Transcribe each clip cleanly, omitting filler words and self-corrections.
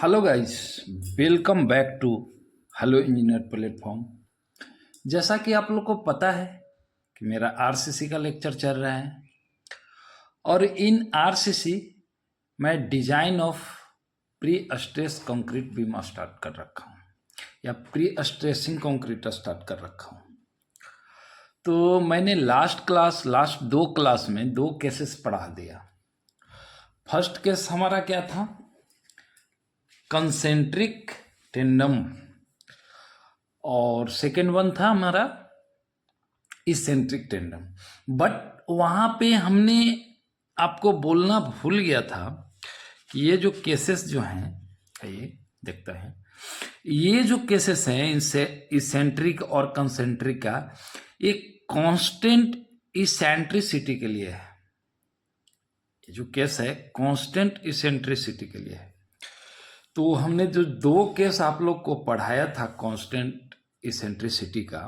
Hello guys, welcome back to hello engineer platform. जैसा कि आप लोग को पता है कि मेरा आरसीसी का लेक्चर चल रहा है और इन आरसीसी मैं design of pre stress concrete beam start कर रखा हूँ या प्री स्ट्रेसिंग कंक्रीट स्टार्ट कर रखा हूँ। तो मैंने लास्ट दो क्लास में दो केसेस पढ़ा दिया। फर्स्ट केस हमारा क्या था? कंसेंट्रिक टेंडम, और सेकेंड वन था हमारा इसेंट्रिक टेंडम। बट वहाँ पे हमने आपको बोलना भूल गया था कि ये जो केसेस जो हैं, ये देखता है, ये जो केसेस हैं इनसे इसेंट्रिक और कंसेंट्रिक का एक कांस्टेंट इसेंट्रिसिटी के लिए है। ये जो केस है कांस्टेंट इसेंट्रिसिटी के लिए है। तो हमने जो दो केस आप लोग को पढ़ाया था कांस्टेंट इसेंट्रिसिटी का,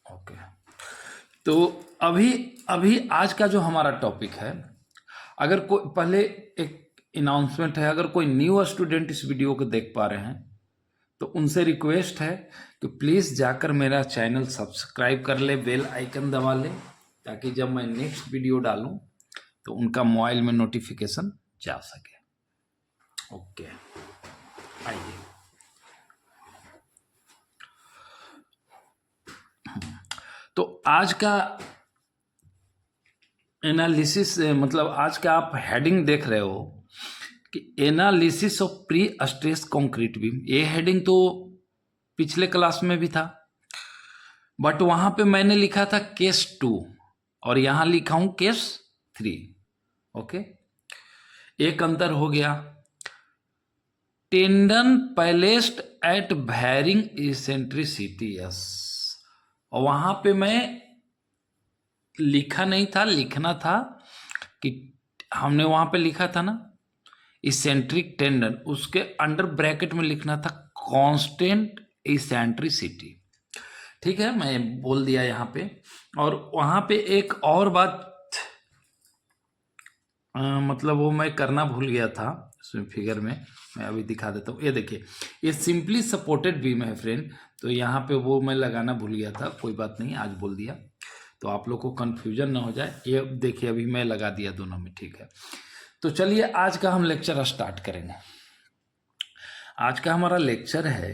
ओके। तो अभी आज का जो हमारा टॉपिक है, अगर कोई पहले एक अनाउंसमेंट है, अगर कोई न्यू स्टूडेंट इस वीडियो को देख पा रहे हैं तो उनसे रिक्वेस्ट है कि प्लीज़ जाकर मेरा चैनल सब्सक्राइब कर ले, बेल आइकन दबा ले, ताकि जब मैं नेक्स्ट वीडियो डालूं तो उनका मोबाइल में नोटिफिकेशन जा सके। ओके, आइए। तो आज का एनालिसिस, मतलब आज का आप हेडिंग देख रहे हो कि analysis of pre stress concrete beam. ये हेडिंग तो पिछले क्लास में भी था, बट वहां पे मैंने लिखा था केस 2 और यहां लिखा हूं केस 3। ओके, एक अंतर हो गया। Tendon placed at varying eccentricity, yes. और वहां पे मैं लिखा नहीं था, लिखना था कि हमने वहां पे लिखा था ना इसेंट्रिक टेंडन, उसके अंडर ब्रैकेट में लिखना था कांस्टेंट इसेंट्रिसिटी। ठीक है, मैं बोल दिया यहाँ पे। और वहां पे एक और बात, मतलब वो मैं करना भूल गया था इसमें फिगर में, मैं अभी दिखा देता हूँ। ये देखिए, ये सिंपली सपोर्टेड बीम है फ्रेंड, तो यहाँ पे वो मैं लगाना भूल गया था। कोई बात नहीं, आज बोल दिया तो आप लोग को कंफ्यूजन ना हो जाए। ये देखिए, अभी मैं लगा दिया दोनों में, ठीक है। तो चलिए आज का हम लेक्चर स्टार्ट करेंगे। आज का हमारा लेक्चर है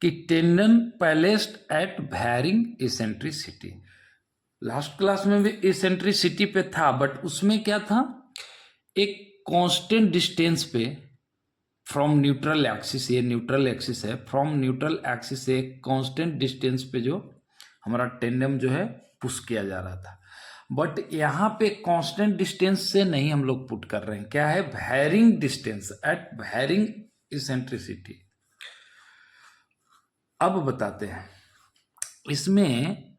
कि tendon placed at varying eccentricity. Last class में भी इसेंट्रिसिटी पे था, बट उसमें क्या था, एक कांस्टेंट डिस्टेंस पे फ्रॉम न्यूट्रल एक्सिस, ये न्यूट्रल एक्सिस है, फ्रॉम न्यूट्रल एक्सिस से कांस्टेंट डिस्टेंस पे जो हमारा टेंडम जो है पुश किया जा रहा था। बट यहाँ पे कांस्टेंट डिस्टेंस से नहीं हम लोग पुट कर रहे हैं, क्या है, varying distance at varying eccentricity. अब बताते हैं इसमें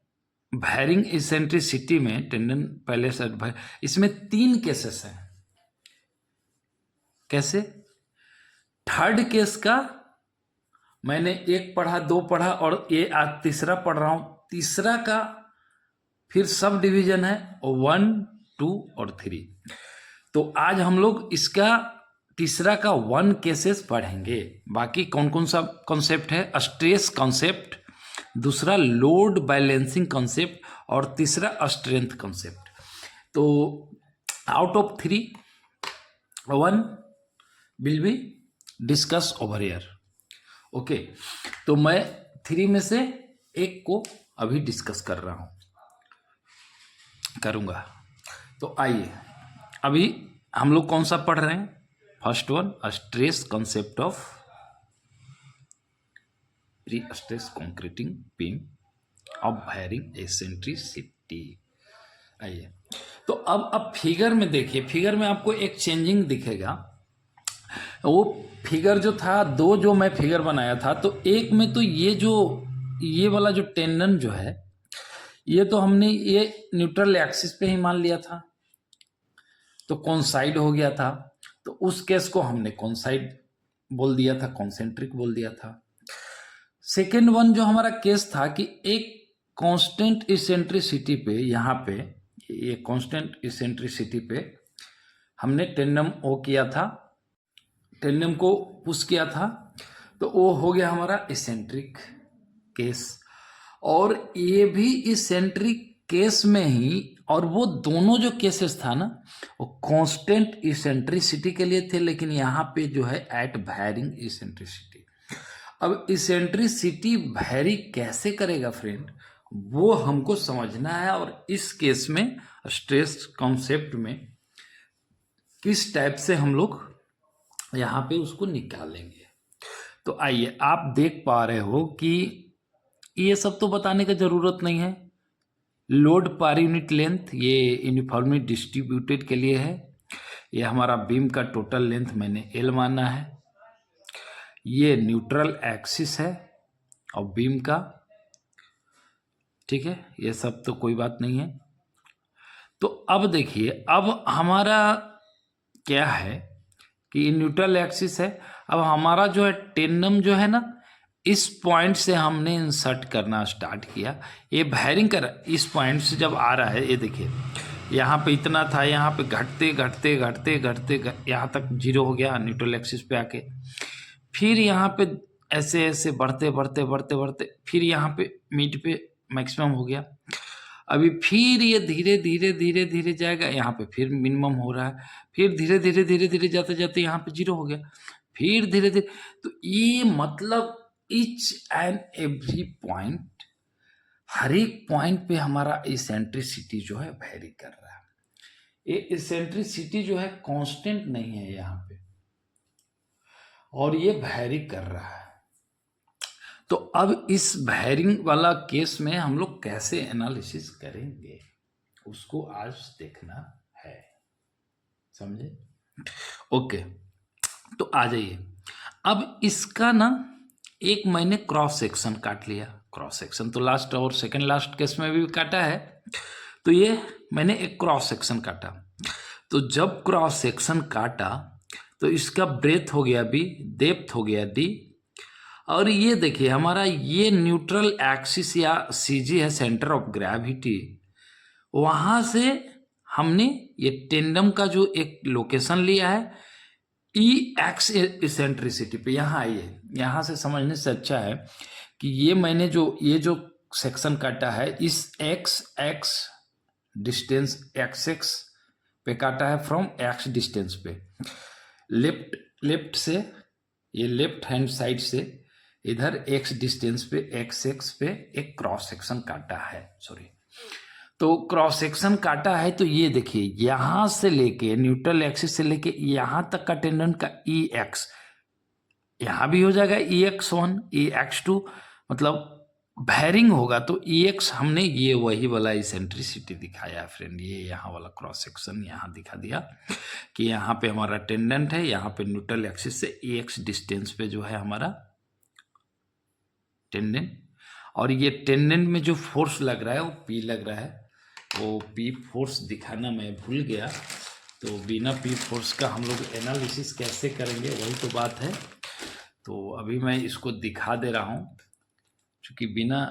वैरिंग इसेंट्रिसिटी में टेंडन पैलेस एट, इसमें 3 केसेस हैं। कैसे? थर्ड केस का मैंने 1 पढ़ा, 2 पढ़ा, और ये आज तीसरा पढ़ रहा हूं। तीसरा का फिर सब डिवीजन है 1, 2 और 3। तो आज हम लोग इसका तीसरा का 1 केसेस पढ़ेंगे। बाकी कौन कौन सा कॉन्सेप्ट है, स्ट्रेस कॉन्सेप्ट, दूसरा लोड बैलेंसिंग कॉन्सेप्ट, और तीसरा स्ट्रेंथ कॉन्सेप्ट। तो out of 3, 1 will be discuss over here. Okay, तो मैं 3 में से 1 को अभी डिस्कस कर रहा हूं, करूंगा। तो आइए, अभी हम लोग कौन सा पढ़ रहे हैं? First one, stress concept of pre stress concreting beam of varying eccentricity. आइए, तो अब फिगर में देखिए, फिगर में आपको एक चेंजिंग दिखेगा। वो फिगर जो था, 2 जो मैं फिगर बनाया था, तो एक में तो ये वाला जो टेंडन जो है, ये तो हमने ये न्यूट्रल एक्सिस पे ही मान लिया था, तो कॉन्साइड हो गया था। तो उस केस को हमने कॉन्साइड बोल दिया था, कॉन्सेंट्रिक बोल दिया था। सेकेंड वन जो हमारा केस था कि एक कांस्टेंट इसेंट्रिसिटी पे, यहाँ पे ये कांस्टेंट इसेंट्रिसिटी पे हमने टेंडम ओ किया था, टेंडम को पुश किया था, तो वो हो गया हमारा इसेंट्रिक केस। और ये भी इसेंट्रिक केस में ही, और वो दोनों जो केसेस था ना वो कांस्टेंट इसेंट्रिसिटी के लिए थे, लेकिन यहाँ पे जो है एट वैरिंग इसेंट्रिसिटी। अब इसेंट्रिसिटी वैरी कैसे करेगा फ्रेंड, वो हमको समझना है, और इस केस में स्ट्रेस कॉन्सेप्ट में किस टाइप से हम लोग यहाँ पे उसको निकालेंगे। तो आइए, आप देख पा रहे हो कि ये सब तो बताने की जरूरत नहीं है। लोड पर यूनिट लेंथ ये यूनिफॉर्मली डिस्ट्रीब्यूटेड के लिए है। ये हमारा बीम का टोटल लेंथ मैंने एल माना है। ये न्यूट्रल एक्सिस है और बीम का, ठीक है, ये सब तो कोई बात नहीं है। तो अब देखिए, अब हमारा क्या है कि न्यूट्रल एक्सिस है। अब हमारा जो है टेंडम जो है ना, इस पॉइंट से हमने इंसर्ट करना स्टार्ट किया। ये वैरिंग कर, इस पॉइंट से जब आ रहा है, ये देखिए यहाँ पे इतना था, यहाँ पे घटते घटते घटते घटते यहाँ तक जीरो हो गया न्यूट्रल एक्सिस पे आके। फिर यहाँ पे ऐसे ऐसे बढ़ते बढ़ते बढ़ते बढ़ते फिर यहाँ पे मिड पे मैक्सिमम हो गया। अभी फिर ये धीरे धीरे धीरे धीरे जाएगा, यहाँ पे फिर मिनिमम हो रहा है, फिर धीरे धीरे धीरे धीरे जाते जाते यहाँ पे जीरो हो गया, फिर धीरे धीरे। तो ये मतलब ईच एंड एवरी पॉइंट, हर एक पॉइंट पे हमारा इसेंट्रिसिटी जो है वेरी कर रहा है। ये इसेंट्रिसिटी जो है कांस्टेंट नहीं है यहाँ पे, और ये वेरी कर रहा है। तो अब इस वेरिंग वाला केस में हम लोग कैसे एनालिसिस करेंगे, उसको आज देखना है, समझे? ओके, तो आ जाइए। अब इसका ना एक मैंने क्रॉस सेक्शन काट लिया। क्रॉस सेक्शन तो लास्ट और सेकंड लास्ट केस में भी काटा है। तो ये मैंने एक क्रॉस सेक्शन काटा। तो जब क्रॉस सेक्शन काटा तो इसका ब्रेथ हो गया बी, डेप्थ हो गया डी, और ये देखिए हमारा ये न्यूट्रल एक्सिस या सीजी है, सेंटर ऑफ ग्रेविटी, वहाँ से हमने ये टेंडम का जो एक लोकेशन लिया है ई एक्स इसेंट्रिसिटी पे। यहाँ आइए, यहाँ से समझने से अच्छा है कि ये मैंने जो ये जो सेक्शन काटा है, इस x x distance x x पे काटा है, फ्रॉम एक्स डिस्टेंस पे लेफ्ट से, ये लेफ्ट हैंड साइड से इधर एक्स डिस्टेंस पे एक्स एक्स पे एक क्रॉस सेक्शन काटा है, सॉरी। तो क्रॉस सेक्शन काटा है, तो ये देखिए यहां से लेके न्यूट्रल एक्सिस से लेके यहां तक का टेंडेंट का ई एक्स, यहां भी हो जाएगा e x one e x two, मतलब वेरिंग होगा। तो ई एक्स हमने ये वही वाला इसेंट्रिसिटी दिखाया फ्रेंड, ये यहाँ वाला क्रॉस सेक्शन यहाँ दिखा दिया कि यहाँ पे हमारा टेंडेंट है, यहाँ पे न्यूट्रल एक्सिस से ई एक्स डिस्टेंस पे जो है हमारा टेंडेंट, और ये टेंडेंट में जो फोर्स लग रहा है वो पी लग रहा है। वो पी फोर्स दिखाना मैं भूल गया, तो बिना पी फोर्स का हम लोग एनालिसिस कैसे करेंगे, वही तो बात है। तो अभी मैं इसको दिखा दे रहा हूँ, क्योंकि बिना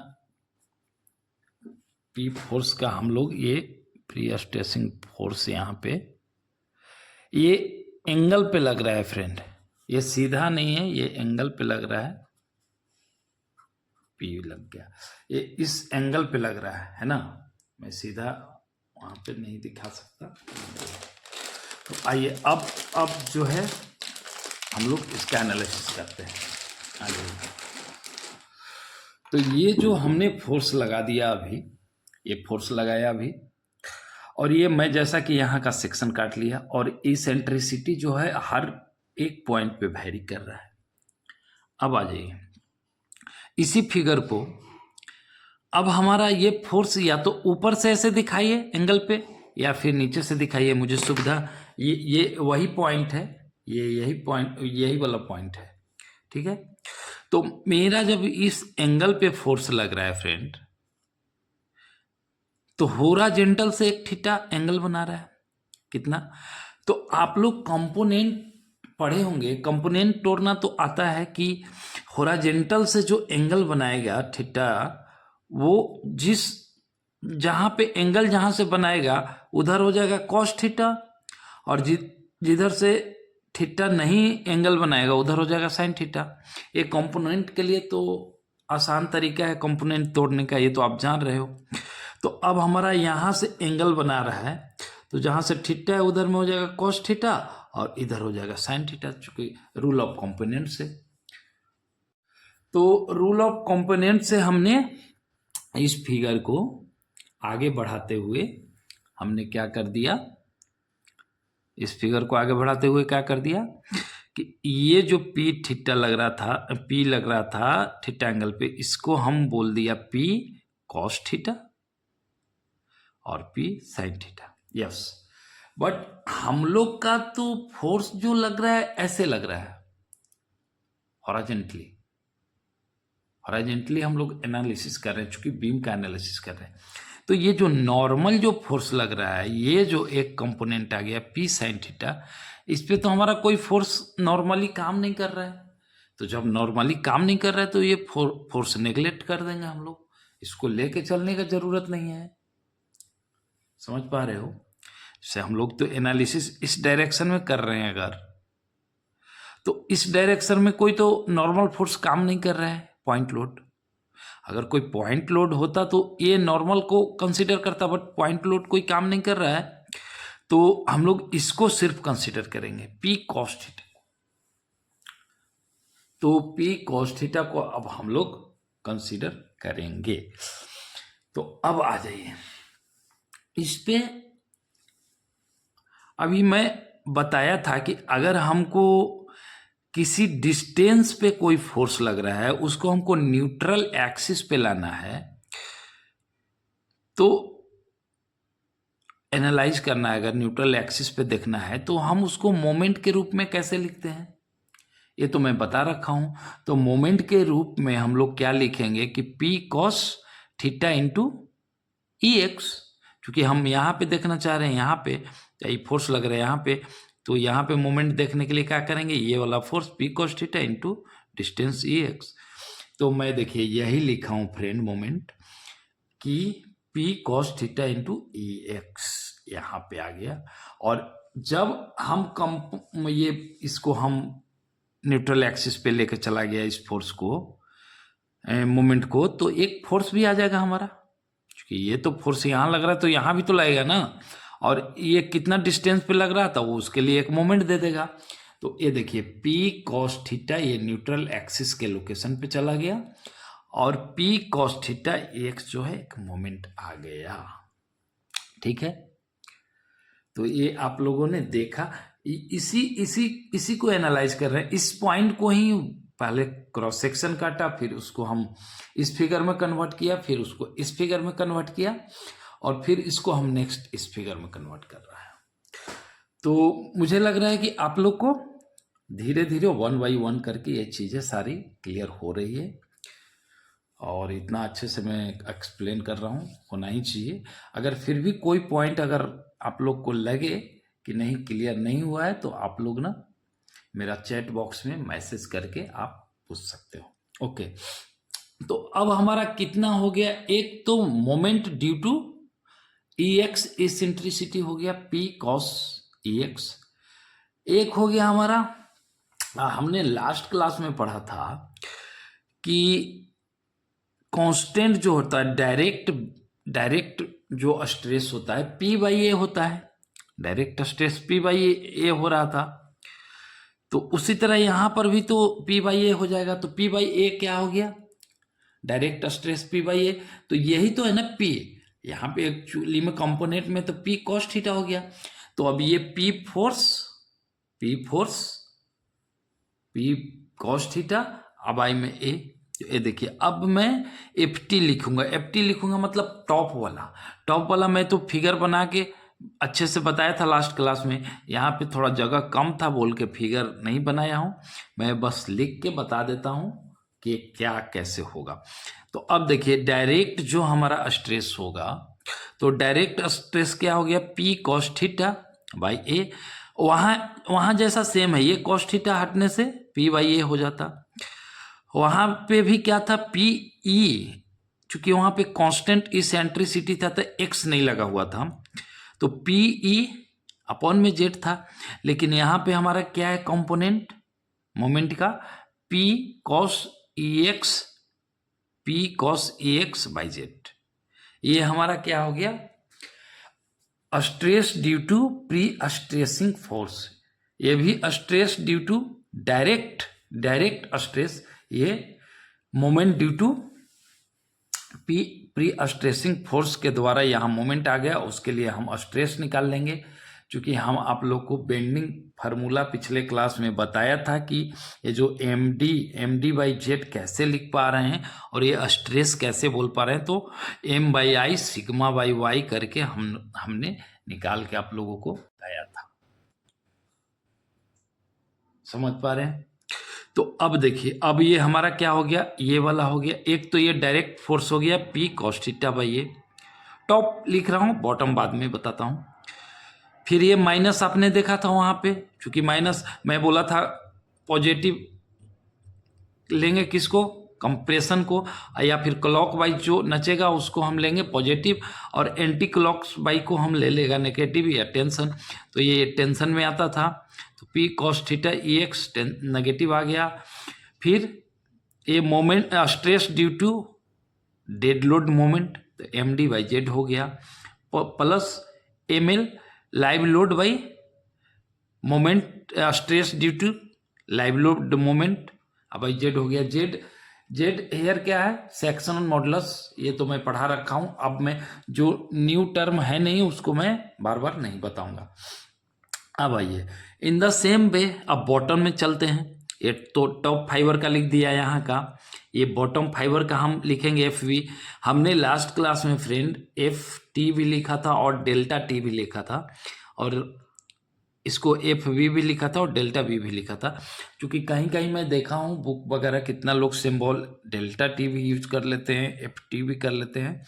पी फोर्स का हम लोग ये प्री स्ट्रेसिंग फोर्स यहाँ पे ये एंगल पे लग रहा है फ्रेंड, ये सीधा नहीं है, ये एंगल पे लग रहा है, पी लग गया, ये इस एंगल पे लग रहा है ना, मैं सीधा वहाँ पे नहीं दिखा सकता। तो आइए अब जो है हम लोग इसका एनालिसिस करते हैं। आइए, तो ये जो हमने फोर्स लगा दिया अभी, ये फोर्स लगाया अभी, और ये मैं जैसा कि यहाँ का सेक्शन काट लिया, और इसेंट्रिसिटी जो है हर एक पॉइंट पे वेरी कर रहा है। अब आ जाइए इसी फिगर को, अब हमारा ये फोर्स या तो ऊपर से ऐसे दिखाइए एंगल पे, या फिर नीचे से दिखाइए, मुझे सुविधा, ये वही पॉइंट है, ये यही पॉइंट, यही वाला पॉइंट है, ठीक है। तो मेरा जब इस एंगल पे फोर्स लग रहा है फ्रेंड, तो होराजेंटल से एक थीटा एंगल बना रहा है, कितना? तो आप लोग कंपोनेंट पढ़े होंगे, कंपोनेंट तोड़ना तो आता है कि होराजेंटल से जो एंगल बनाएगा थीटा, वो जिस जहाँ पे एंगल जहाँ से बनाएगा उधर हो जाएगा कॉस थीटा, और जिधर से थीटा नहीं एंगल बनाएगा उधर हो जाएगा साइन थीटा। एक कंपोनेंट के लिए तो आसान तरीका है कंपोनेंट तोड़ने का, ये तो आप जान रहे हो। तो अब हमारा यहाँ से एंगल बना रहा है, तो जहाँ से थीटा है उधर में हो जाएगा कॉस थीटा और इधर हो जाएगा साइन थीटा, चूंकि रूल ऑफ कंपोनेंट से। तो रूल ऑफ कंपोनेंट से हमने इस फिगर को आगे बढ़ाते हुए हमने क्या कर दिया, इस फिगर को आगे बढ़ाते हुए क्या कर दिया कि ये जो पी थीटा लग रहा था, पी लग रहा था थीटा एंगल पे, इसको हम बोल दिया पी कॉस थीटा और P sine theta. Yes, but हम लोग का तो फोर्स जो लग रहा है ऐसे लग रहा है, हॉरिजॉन्टली हम लोग एनालिसिस कर रहे हैं, चूंकि बीम का एनालिसिस कर रहे हैं। तो ये जो नॉर्मल जो फोर्स लग रहा है, ये जो एक कंपोनेंट आ गया पी साइन थीटा, इस पे तो हमारा कोई फोर्स नॉर्मली काम नहीं कर रहा है। तो जब नॉर्मली काम नहीं कर रहा है तो ये फोर्स नेग्लेक्ट कर देंगे हम लोग, इसको लेके चलने का जरूरत नहीं है। समझ पा रहे हो? जैसे हम लोग तो एनालिसिस इस डायरेक्शन में कर रहे हैं, अगर तो इस डायरेक्शन में कोई तो नॉर्मल फोर्स काम नहीं कर रहा है, पॉइंट लोड। अगर कोई पॉइंट लोड होता तो ये नॉर्मल को कंसीडर करता, बट पॉइंट लोड कोई काम नहीं कर रहा है, तो हम लोग इसको सिर्फ कंसीडर करेंगे पी कॉस थीटा। तो पी कॉस थीटा को अब हम लोग कंसीडर करेंगे। तो अब आ जाइए इस पे। अभी मैं बताया था कि अगर हमको किसी डिस्टेंस पे कोई फोर्स लग रहा है, उसको हमको न्यूट्रल एक्सिस पे लाना है, तो एनालाइज करना है, अगर न्यूट्रल एक्सिस पे देखना है तो हम उसको मोमेंट के रूप में कैसे लिखते हैं ये तो मैं बता रखा हूं। तो मोमेंट के रूप में हम लोग क्या लिखेंगे कि P cos theta into e x, क्योंकि हम यहाँ पे देखना चाह रहे हैं, यहाँ पे ये फोर्स लग रहा है यहाँ पे, तो यहाँ पे मोमेंट देखने के लिए क्या करेंगे, ये वाला force P cos theta into distance e x. तो मैं देखिए यही लिखा हूँ फ्रेंड मोमेंट कि P cos theta into e x यहाँ पे आ गया। और जब हम ये इसको हम न्यूट्रल एक्सिस पे लेकर चला गया इस फोर्स को, मोमेंट को, तो एक फोर्स भी आ जाएगा हमारा, क्योंकि ये तो फोर्स यहाँ लग रहा है तो यहाँ भी तो लगेगा ना, और ये कितना डिस्टेंस पे लग रहा था वो उसके लिए एक मोमेंट दे देगा। तो ये देखिए पी कॉस थीटा ये न्यूट्रल एक्सिस के लोकेशन पे चला गया और पी कॉस थीटा एक्स जो है एक मोमेंट आ गया। ठीक है, तो ये आप लोगों ने देखा, इसी को एनालाइज कर रहे हैं। इस पॉइंट को ही पहले क्रॉस सेक्शन काटा, फिर उसको हम इस फिगर में कन्वर्ट किया, फिर उसको इस फिगर में कन्वर्ट किया, और फिर इसको हम नेक्स्ट इस फिगर में कन्वर्ट कर रहा है। तो मुझे लग रहा है कि आप लोग को धीरे धीरे 1 बाई 1 करके ये चीज़ें सारी क्लियर हो रही है, और इतना अच्छे से मैं एक्सप्लेन कर रहा हूँ, होना ही चाहिए। अगर फिर भी कोई पॉइंट अगर आप लोग को लगे कि नहीं क्लियर नहीं हुआ है, तो आप लोग ना मेरा चैट बॉक्स में मैसेज करके आप पूछ सकते हो। ओके, तो अब हमारा कितना हो गया, एक तो moment due to E X eccentricity हो गया पी कॉस ई एक्स, एक हो गया हमारा हमने लास्ट क्लास में पढ़ा था कि कांस्टेंट जो होता है डायरेक्ट जो स्ट्रेस होता है पी बाई ए होता है, डायरेक्ट स्ट्रेस पी बाई ए हो रहा था, तो उसी तरह यहाँ पर भी तो पी बाई ए हो जाएगा। तो पी बाई ए क्या हो गया, डायरेक्ट स्ट्रेस पी बाई ए, तो यही तो है ना पी, यहाँ पे एक्चुअली में कंपोनेंट में तो पी कॉस थीटा हो गया। तो अब ये पी कॉस थीटा, अब आई में ए, ये देखिए अब मैं एफ टी लिखूंगा मतलब टॉप वाला मैं तो फिगर बना के अच्छे से बताया था लास्ट क्लास में, यहाँ पे थोड़ा जगह कम था बोल के फिगर नहीं बनाया हूँ, मैं बस लिख के बता देता हूँ कि क्या कैसे होगा। तो अब देखिए डायरेक्ट जो हमारा स्ट्रेस होगा, तो डायरेक्ट स्ट्रेस क्या हो गया, पी कॉस थीटा बाई ए, वहाँ जैसा सेम है, ये कॉस थीटा हटने से पी बाई ए हो जाता। वहाँ पे भी क्या था, पी ई, चूंकि वहां पे कांस्टेंट इसेंट्रिसिटी था तो एक्स नहीं लगा हुआ था, तो पी ई अपॉन में जेड था। लेकिन यहाँ पे हमारा क्या है कंपोनेंट मोमेंट का, P cos e x, P cos e x by z. ये हमारा क्या हो गया, stress due to pre stressing force. ये भी stress due to direct stress, ये moment due to pre stressing force के द्वारा यहाँ मोमेंट आ गया, उसके लिए हम स्ट्रेस निकाल लेंगे। क्योंकि हम आप लोग को बेंडिंग फार्मूला पिछले क्लास में बताया था कि ये जो एम डी बाई जेड कैसे लिख पा रहे हैं और ये स्ट्रेस कैसे बोल पा रहे हैं, तो M by I sigma by Y करके हमने निकाल के आप लोगों को बताया था। समझ पा रहे हैं? तो अब देखिए, अब ये हमारा क्या हो गया, ये वाला हो गया। एक तो ये डायरेक्ट फोर्स हो गया P cos theta by A, top लिख रहा हूँ, बॉटम बाद में बताता हूँ। फिर ये माइनस आपने देखा था वहाँ पे, क्योंकि माइनस मैं बोला था पॉजिटिव लेंगे किसको, कंप्रेशन को, या फिर क्लॉक वाइज जो नचेगा उसको हम लेंगे पॉजिटिव, और एंटी क्लॉक वाइज को हम ले लेगा नेगेटिव या टेंशन। तो ये टेंशन में आता था, तो P cos theta E X negative आ गया। फिर ये moment stress due to dead load moment, तो एम डी बाई जेड हो गया, plus M L live load by moment stress due to live load moment, अब भाई जेड हो गया। जेड हेयर क्या है, सेक्शनल मॉडुलस, ये तो मैं पढ़ा रखा हूँ। अब मैं जो न्यू टर्म है नहीं उसको मैं बार बार नहीं बताऊंगा। अब आइए इन द सेम वे, अब बॉटम में चलते हैं। ये तो टॉप फाइबर का लिख दिया यहाँ का, ये बॉटम फाइबर का हम लिखेंगे एफ वी। हमने लास्ट क्लास में फ्रेंड एफ टी भी लिखा था और डेल्टा टी भी लिखा था, और इसको एफ वी भी लिखा था और डेल्टा वी भी लिखा था। क्योंकि कहीं कहीं मैं देखा हूँ बुक वगैरह कितना लोग सिंबल डेल्टा टी भी यूज कर लेते हैं, एफ टी भी कर लेते हैं।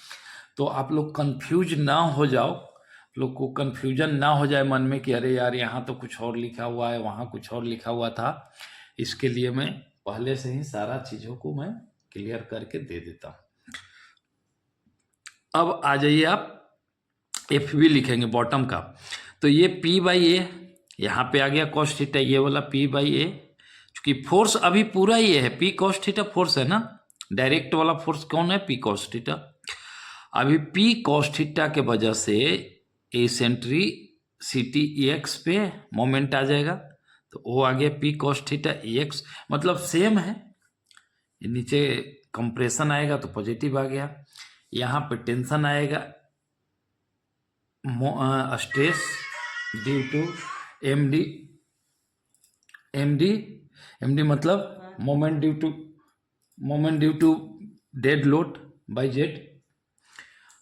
तो आप लोग कंफ्यूज ना हो जाओ, लोग को कंफ्यूजन ना हो जाए मन में कि अरे यार यहाँ तो कुछ और लिखा हुआ है, वहाँ कुछ और लिखा हुआ था। इसके लिए मैं पहले से ही सारा चीज़ों को मैं क्लियर करके दे देता हूँ। अब आ जाइए आप, एफ वी लिखेंगे बॉटम का, तो ये पी बाई ए यहाँ पे आ गया कॉस थीटा, ये वाला पी बाई ए, क्योंकि फोर्स अभी पूरा ये है, पी कॉस थीटा फोर्स है ना, डायरेक्ट वाला फोर्स कौन है, पी कॉस थीटा। अभी पी कॉस थीटा के वजह से एसेंट्रिसिटी ई एक्स पे मोमेंट आ जाएगा, तो वो आ गया P cos theta E x, मतलब सेम है। नीचे कंप्रेशन आएगा तो पॉजिटिव आ गया, यहाँ पे टेंशन आएगा, stress due to M D मतलब moment due to dead load by z.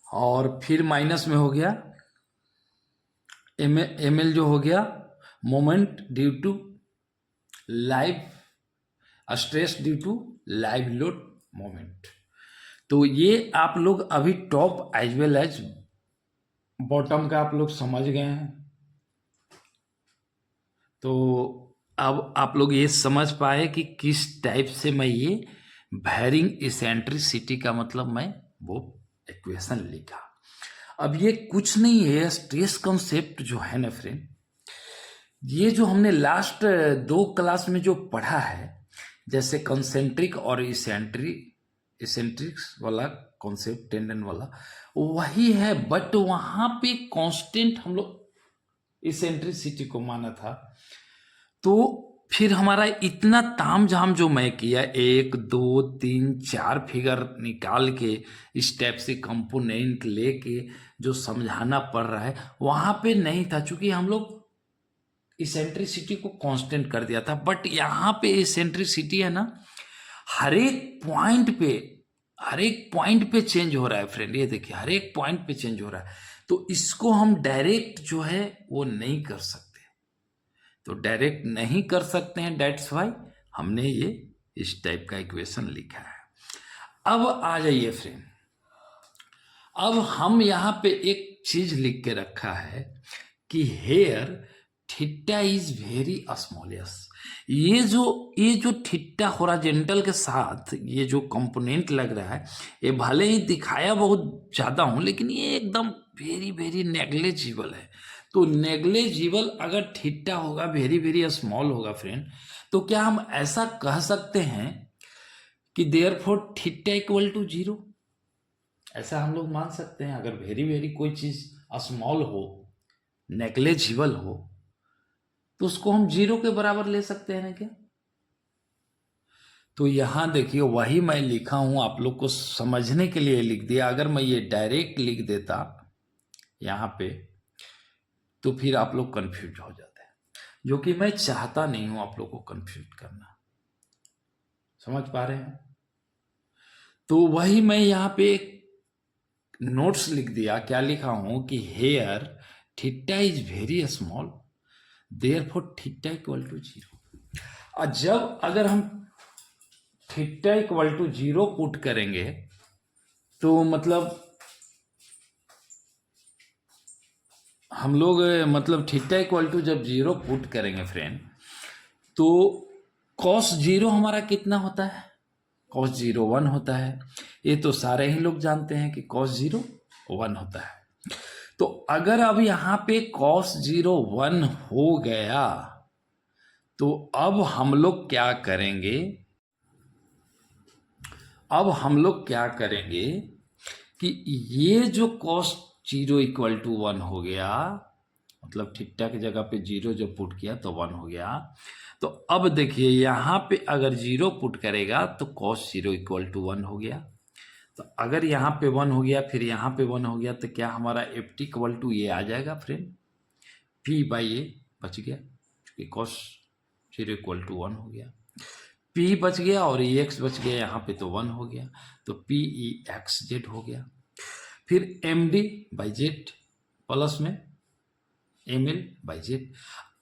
और फिर माइनस में हो गया एम एल जो हो गया moment due to live stress due to live load moment. तो ये आप लोग अभी top as well as bottom का आप लोग समझ गए हैं। तो अब आप लोग ये समझ पाए कि किस टाइप से मैं ये वैरिंग इसेंट्रिसिटी का मतलब मैं वो इक्वेशन लिखा। अब ये कुछ नहीं है, स्ट्रेस कॉन्सेप्ट जो है ना फ्रेंड, ये जो हमने लास्ट 2 क्लास में जो पढ़ा है, जैसे कंसेंट्रिक और इसेंट्रिक्स वाला कॉन्सेप्ट, टेंडन वाला, वही है, बट वहां पे कांस्टेंट हम लोग इसेंट्रिसिटी को माना था। तो फिर हमारा इतना तामझाम जो मैं किया, 1 2 3 4 फिगर निकाल के इस टाइप से कंपोनेंट लेके जो समझाना पड़ रहा है, वहां पे नहीं था, चूंकि हम लोग इसेंट्रिसिटी को कांस्टेंट कर दिया था। बट यहाँ पे इसेंट्रिसिटी है ना, हर एक पॉइंट पे चेंज हो रहा है फ्रेंड। ये देखिए हर एक पॉइंट पे चेंज हो रहा है, तो इसको हम डायरेक्ट जो है वो नहीं कर सकते। तो डायरेक्ट नहीं कर सकते हैं, दैट्स वाई हमने ये इस टाइप का इक्वेशन लिखा है। अब आ जाइए फ्रेंड, अब हम यहाँ पे एक चीज लिख के रखा है कि here theta is very smallest. ये जो थीटा होराइजेंटल के साथ ये जो कंपोनेंट लग रहा है, ये भले ही दिखाया बहुत ज़्यादा हूँ, लेकिन ये एकदम वेरी वेरी नेग्लेजिबल है। तो नेग्लेजिबल अगर थीटा होगा, वेरी वेरी स्मॉल होगा फ्रेंड, तो क्या हम ऐसा कह सकते हैं कि देयरफॉर थीटा इक्वल टू 0? ऐसा हम लोग मान सकते हैं? अगर वेरी वेरी कोई चीज़ स्मॉल हो, नेग्लेजिबल हो, तो उसको हम 0 के बराबर ले सकते हैं ना क्या? तो यहां देखिए, वही मैं लिखा हूं, आप लोग को समझने के लिए लिख दिया। अगर मैं ये डायरेक्ट लिख देता यहां पे, तो फिर आप लोग कंफ्यूज हो जाते हैं, जो कि मैं चाहता नहीं हूं आप लोग को कंफ्यूज करना। समझ पा रहे हैं? तो वही मैं यहां पे नोट्स लिख दिया। क्या लिखा हूं कि here theta is very small, therefore theta equal to 0। और जब अगर हम थीटा इक्वल टू 0 पुट करेंगे, तो मतलब हम लोग मतलब थीटा इक्वल टू जब 0 पुट करेंगे फ्रेंड, तो कॉस 0 हमारा कितना होता है? कॉस 0 1 होता है। ये तो सारे ही लोग जानते हैं कि कॉस 0 1 होता है। तो अगर अब यहाँ पे कॉस 0 1 हो गया, तो अब हम लोग क्या करेंगे? अब हम लोग क्या करेंगे कि ये जो कॉस 0 इक्वल टू 1 हो गया, मतलब थीटा की जगह पे 0 जो पुट किया तो 1 हो गया। तो अब देखिए, यहाँ पे अगर 0 पुट करेगा तो कॉस 0 इक्वल टू 1 हो गया। तो अगर यहाँ पे 1 हो गया, फिर यहाँ पे 1 हो गया, तो क्या हमारा एफ टी इक्वल टू ये आ जाएगा फ्रेंड? पी बाई ए बच गया, क्योंकि कॉस 0 इक्वल टू 1 हो गया। पी बच गया और ई एक्स बच गया, यहाँ पे तो 1 हो गया, तो पी ई एक्स जेड हो गया। फिर M D by Z plus में एम एल बाई जेड।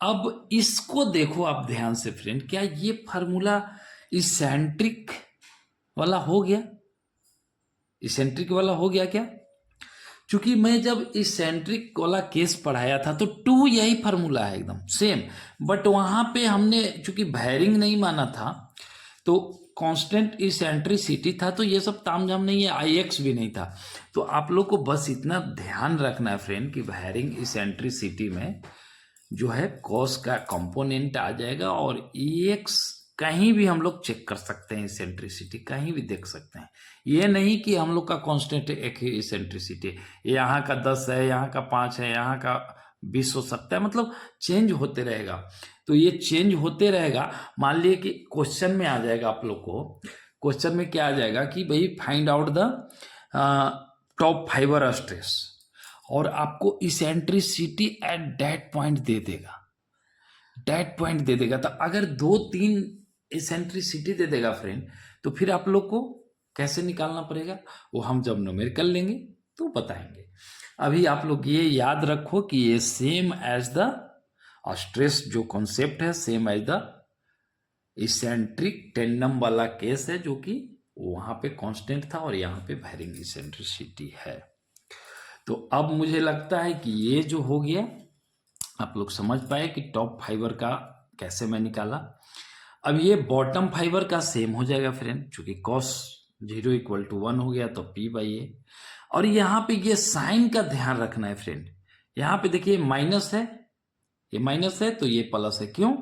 अब इसको देखो आप ध्यान से फ्रेंड, क्या ये फार्मूला इसेंट्रिक वाला हो गया? इसेंट्रिक वाला हो गया क्या? क्योंकि मैं जब इसेंट्रिक वाला केस पढ़ाया था तो 2 यही फार्मूला है एकदम सेम, बट वहां पे हमने चूंकि वायरिंग नहीं माना था, तो कांस्टेंट इसेंट्रिसिटी था, तो ये सब तामझाम नहीं है, आई एक्स भी नहीं था। तो आप लोग को बस इतना ध्यान रखना है फ्रेंड कि वायरिंग इसेंट्रिसिटी में जो है कॉस का कंपोनेंट आ जाएगा, और ई एक्स कहीं भी हम लोग चेक कर सकते हैं, इसेंट्रिसिटी कहीं भी देख सकते हैं। ये नहीं कि हम लोग का कांस्टेंट एक ही इसेंट्रिसिटी, यहाँ का 10 है, यहाँ का 5 है, यहाँ का 20 हो सकता है, मतलब चेंज होते रहेगा। तो ये चेंज होते रहेगा। मान लिए कि क्वेश्चन में आ जाएगा, आप लोग को क्वेश्चन में क्या आ जाएगा कि भाई find out the top fibre stress, और आपको इसेंट्रिसिटी एट दैट पॉइंट दे देगा, दैट पॉइंट दे देगा। तो अगर 2-3 इसेंट्रिसिटी दे देगा फ्रेंड, तो फिर आप लोग को कैसे निकालना पड़ेगा, वो हम जब न्यूमेरिकल लेंगे तो बताएंगे। अभी आप लोग ये याद रखो कि ये सेम एज द स्ट्रेस जो कॉन्सेप्ट है, same as the eccentric tendon वाला केस है, जो कि वहां पे कांस्टेंट था और यहाँ पे वेरिंग इसेंट्रिसिटी है। तो अब मुझे लगता है कि ये जो हो गया, आप लोग समझ पाए कि टॉप फाइबर का कैसे मैं निकाला। अब ये बॉटम फाइबर का सेम हो जाएगा फ्रेंड, चूंकि कॉस 0 इक्वल टू 1 हो गया, तो पी बाई ए। और यहाँ पे ये साइन का ध्यान रखना है फ्रेंड। यहाँ पे देखिए माइनस है, ये माइनस है तो ये प्लस है। क्यों?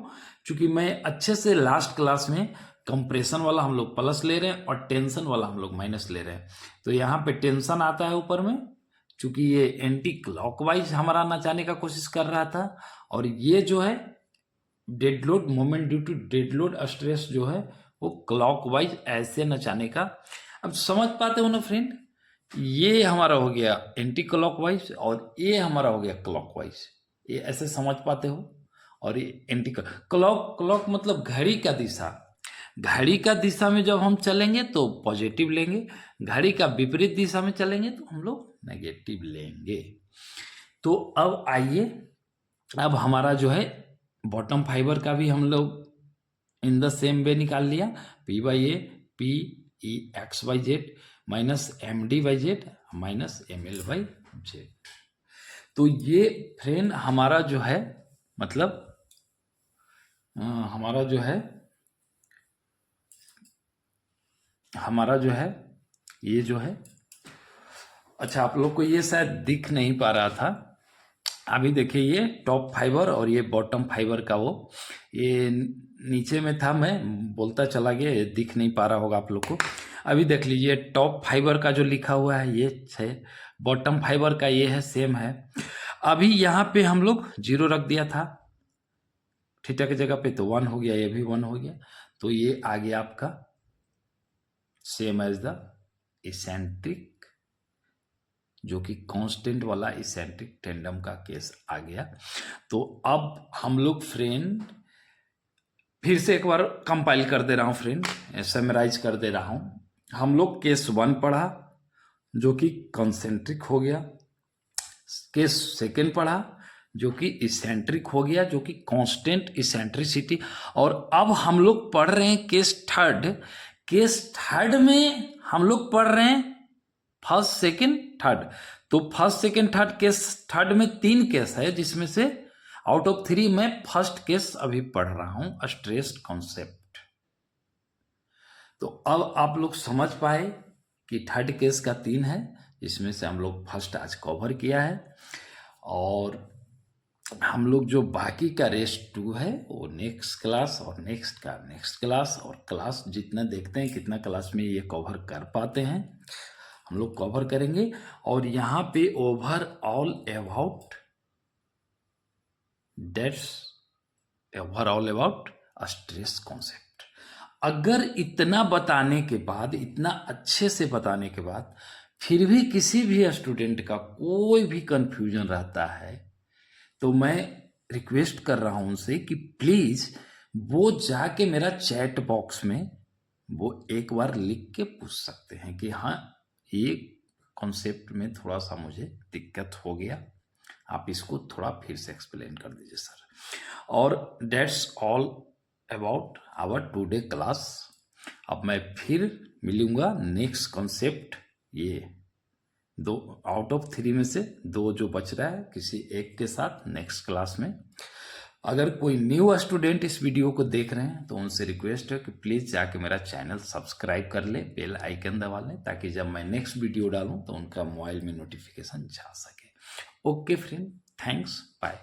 क्योंकि मैं अच्छे से लास्ट क्लास में कंप्रेशन वाला हम लोग प्लस ले रहे हैं और टेंशन वाला हम लोग माइनस ले रहे हैं। तो यहाँ पे टेंशन आता है ऊपर में, चूंकि ये एंटी क्लॉकवाइज हमारा नचाने का कोशिश कर रहा था, और ये जो है dead load moment due to dead load stress जो है वो क्लॉकवाइज ऐसे नचाने का। अब समझ पाते हो ना फ्रेंड? ये हमारा हो गया एंटी क्लॉकवाइज और ये हमारा हो गया क्लॉकवाइज, ये ऐसे समझ पाते हो। और ये एंटी क्लॉक मतलब घड़ी का दिशा, घड़ी का दिशा में जब हम चलेंगे तो पॉजिटिव लेंगे, घड़ी का विपरीत दिशा में चलेंगे तो हम लोग नेगेटिव लेंगे। तो अब आइए, अब हमारा जो है बॉटम फाइबर का भी हम लोग इन द सेम वे निकाल लिया, P by A P E x by Z minus M D by Z minus M L by Z. तो ये फ्रेंड हमारा जो है मतलब हमारा जो है ये जो है, अच्छा आप लोग को ये शायद दिख नहीं पा रहा था। अभी देखिए ये टॉप फाइबर और ये बॉटम फाइबर का वो ये नीचे में था, मैं बोलता चला गया, ये दिख नहीं पा रहा होगा आप लोग को। अभी देख लीजिए टॉप फाइबर का जो लिखा हुआ है ये है, बॉटम फाइबर का ये है, सेम है। अभी यहाँ पे हम लोग 0 रख दिया था, थीटा की जगह पे, तो 1 हो गया, ये भी 1 हो गया, तो ये आ गया आपका सेम एज द इसेंट्रिक, जो कि कांस्टेंट वाला इसेंट्रिक टेंडम का केस आ गया। तो अब हम लोग फ्रेंड फिर से एक बार कंपाइल कर दे रहा हूं फ्रेंड, समराइज कर दे रहा हूं। हम लोग केस 1 पढ़ा जो कि कॉन्सेंट्रिक हो गया, केस 2 पढ़ा जो कि इसेंट्रिक हो गया, जो कि कांस्टेंट इसेंट्रिसिटी, और अब हम लोग पढ़ रहे हैं केस 3। केस 3 में हम लोग पढ़ रहे हैं फर्स्ट, सेकंड, थर्ड। तो फर्स्ट, सेकंड, थर्ड, केस 3 में 3 केस है, जिसमें से आउट ऑफ 3 मैं फर्स्ट केस अभी पढ़ रहा हूं, स्ट्रेस्ड कॉन्सेप्ट। तो अब आप लोग समझ पाए कि थर्ड केस का 3 है, जिसमें से हम लोग फर्स्ट आज कवर किया है, और हम लोग जो बाकी का रेस्ट 2 है वो नेक्स्ट क्लास और नेक्स्ट का नेक्स्ट क्लास, और क्लास जितना देखते हैं कितना क्लास में ये कवर कर पाते हैं हम लोग कवर करेंगे। और यहाँ पे overall about that's overall about stress concept. अगर इतना बताने के बाद, इतना अच्छे से बताने के बाद, फिर भी किसी भी स्टूडेंट का कोई भी कंफ्यूजन रहता है, तो मैं रिक्वेस्ट कर रहा हूं उनसे कि प्लीज वो जाके मेरा चैट बॉक्स में वो एक बार लिख के पूछ सकते हैं कि हाँ ये कॉन्सेप्ट में थोड़ा सा मुझे दिक्कत हो गया, आप इसको थोड़ा फिर से एक्सप्लेन कर दीजिए सर। और that's all about our today class. अब मैं फिर मिलूंगा नेक्स्ट कॉन्सेप्ट, ये 2 आउट ऑफ 3 में से 2 जो बच रहा है किसी एक के साथ नेक्स्ट क्लास में। अगर कोई न्यू स्टूडेंट इस वीडियो को देख रहे हैं तो उनसे रिक्वेस्ट है कि प्लीज़ जाके मेरा चैनल सब्सक्राइब कर ले, बेल आइकन दबा लें, ताकि जब मैं नेक्स्ट वीडियो डालूं तो उनका मोबाइल में नोटिफिकेशन जा सके। Okay friend, thanks, bye.